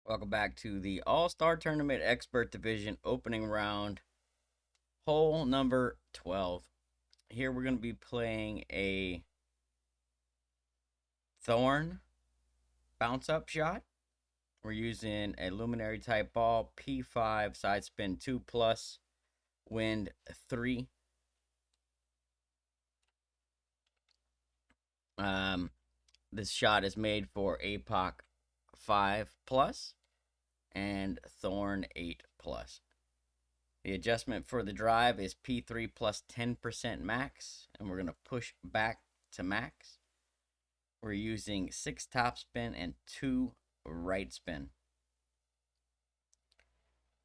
Welcome back to the All-Star Tournament Expert Division opening round, hole number 12. Here we're going to be playing a Thorn bounce up shot. We're using a Luminary type ball, P5, side spin 2 plus, wind 3. Um, this shot is made for APOC 5 plus and Thorn 8 plus. The adjustment for the drive is P3 plus 10% max, and we're going to push back to max. We're using 6 top spin and 2 right spin.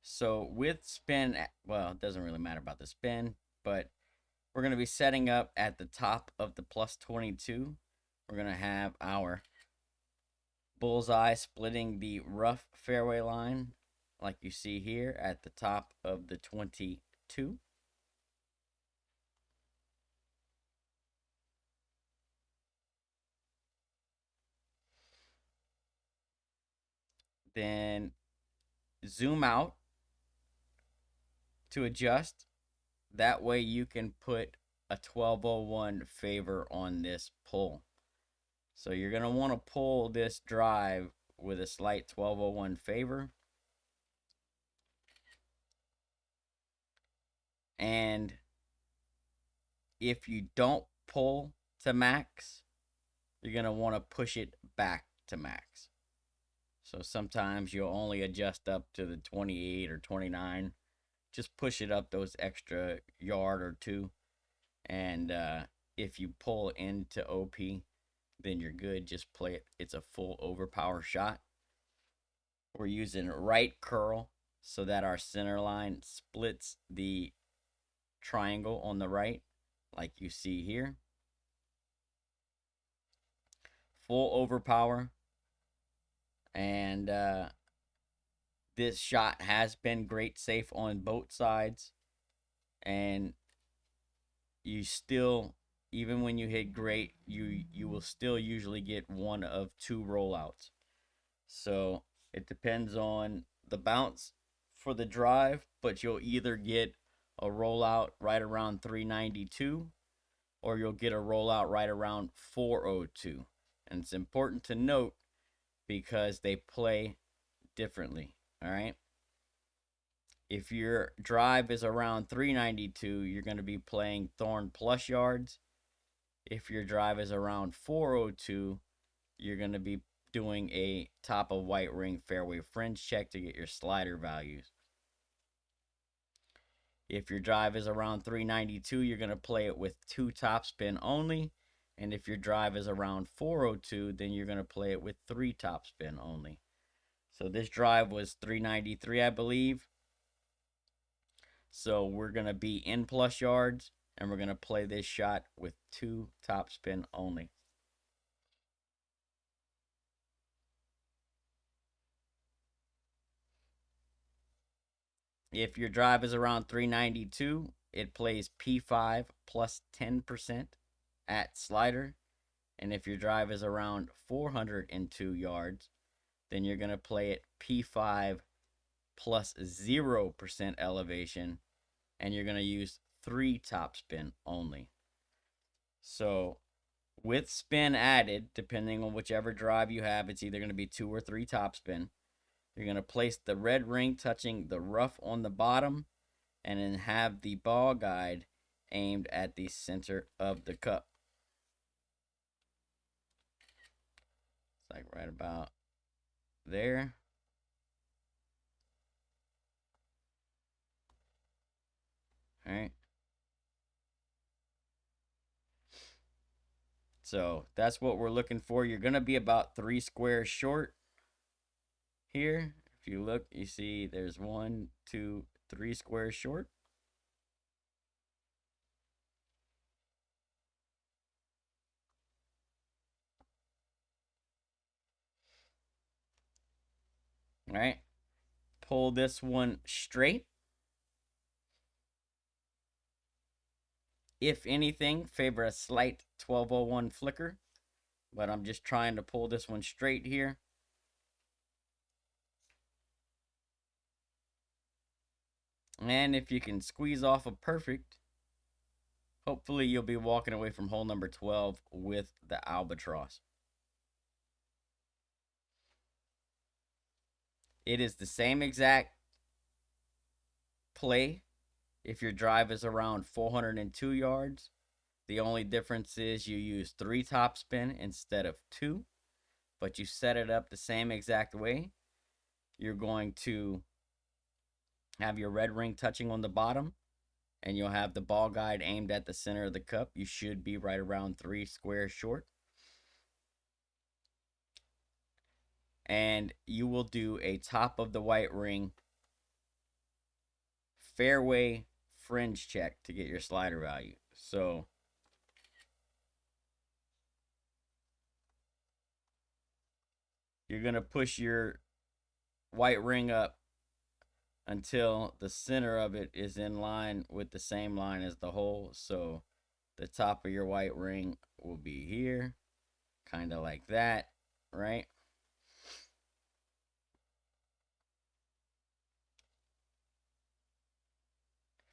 So with spin, well, it doesn't really matter about the spin, but we're going to be setting up at the top of the plus 22. We're going to have our bullseye splitting the rough fairway line, like you see here at the top of the 22. Then zoom out to adjust. That way you can put a 1201 favor on this pull. So you're going to want to pull this drive with a slight 1201 favor. And if you don't pull to max, you're going to want to push it back to max. So sometimes you'll only adjust up to the 28 or 29. Just push it up those extra yard or two. And if you pull into OP, then you're good. Just play it. It's a full overpower shot. We're using right curl so that our center line splits the triangle on the right, like you see here. Full overpower. And this shot has been great safe on both sides. And you still, even when you hit great, you will still usually get one of 2 rollouts. So it depends on the bounce for the drive, but you'll either get a rollout right around 392 or you'll get a rollout right around 402. And it's important to note because they play differently. All right. If your drive is around 392, you're going to be playing Thorn plus yards. If your drive is around 402, you're going to be doing a top of white ring fairway fringe check to get your slider values. If your drive is around 392, you're going to play it with 2 top spin only. And if your drive is around 402, then you're going to play it with 3 top spin only. So this drive was 393, I believe. So we're going to be in plus yards, and we're going to play this shot with 2 top spin only. If your drive is around 392, it plays P5 plus 10% at slider. And if your drive is around 402 yards, then you're going to play it P5 plus 0% elevation. And you're going to use 3 top spin only. So with spin added, depending on whichever drive you have, it's either going to be 2 or 3 top spin. You're going to place the red ring touching the rough on the bottom and then have the ball guide aimed at the center of the cup. It's like right about there. All right. So that's what we're looking for. You're going to be about 3 squares short here. If you look, you see there's 1, 2, 3 squares short. All right. Pull this one straight. If anything, favor a slight 1201 flicker. But I'm just trying to pull this one straight here. And if you can squeeze off a perfect, hopefully you'll be walking away from hole number 12 with the albatross. It is the same exact play if your drive is around 402 yards. The only difference is you use 3 topspin instead of 2, but you set it up the same exact way. You're going to have your red ring touching on the bottom, and you'll have the ball guide aimed at the center of the cup. You should be right around 3 squares short. And you will do a top of the white ring fairway fringe check to get your slider value. So you're going to push your white ring up until the center of it is in line with the same line as the hole. So the top of your white ring will be here, kind of like that, right?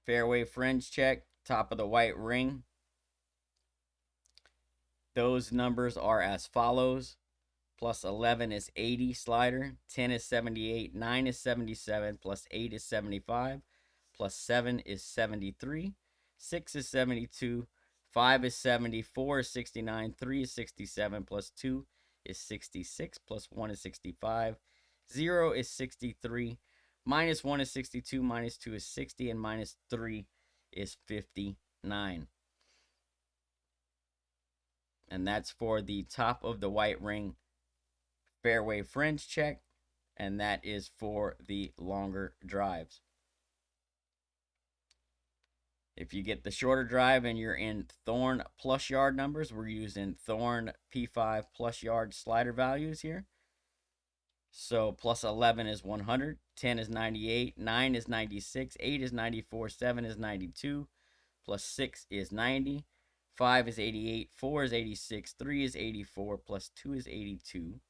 Fairway fringe check, top of the white ring. Those numbers are as follows. Plus 11 is 80 slider, 10 is 78, 9 is 77, plus 8 is 75, plus 7 is 73, 6 is 72, 5 is 70, 4 is 69, 3 is 67, plus 2 is 66, plus 1 is 65, 0 is 63, minus 1 is 62, minus 2 is 60, and minus 3 is 59. And that's for the top of the white ring fairway fringe check, and that is for the longer drives. If you get the shorter drive and you're in Thorn plus yard numbers, we're using Thorn P5 plus yard slider values here. So plus 11 is 100, 10 is 98, 9 is 96, 8 is 94, 7 is 92, plus 6 is 90, 5 is 88, 4 is 86, 3 is 84, plus 2 is 82,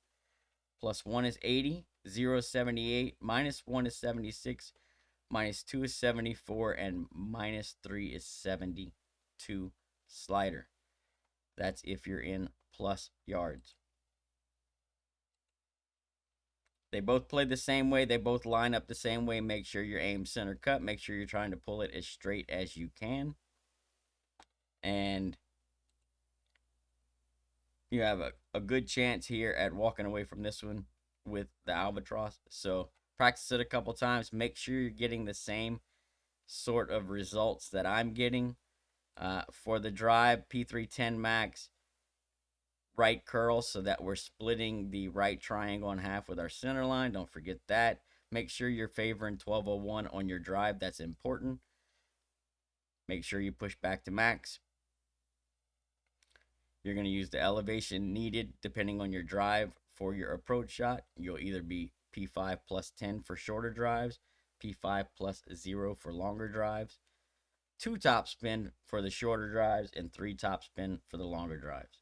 plus 1 is 80, 0 is 78, minus 1 is 76, minus 2 is 74, and minus 3 is 72 slider. That's if you're in plus yards. They both play the same way. They both line up the same way. Make sure you're aim center cut. Make sure you're trying to pull it as straight as you can. And you have a good chance here at walking away from this one with the albatross. So practice it a couple times. Make sure you're getting the same sort of results that I'm getting. For the drive, P310 max, right curl, so that we're splitting the right triangle in half with our center line. Don't forget that. Make sure you're favoring 1201 on your drive. That's important. Make sure you push back to max. You're going to use the elevation needed depending on your drive for your approach shot. You'll either be P5 plus 10 for shorter drives, P5 plus 0 for longer drives, 2 topspin for the shorter drives, and 3 topspin for the longer drives.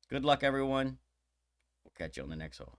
Good luck, everyone. We'll catch you on the next hole.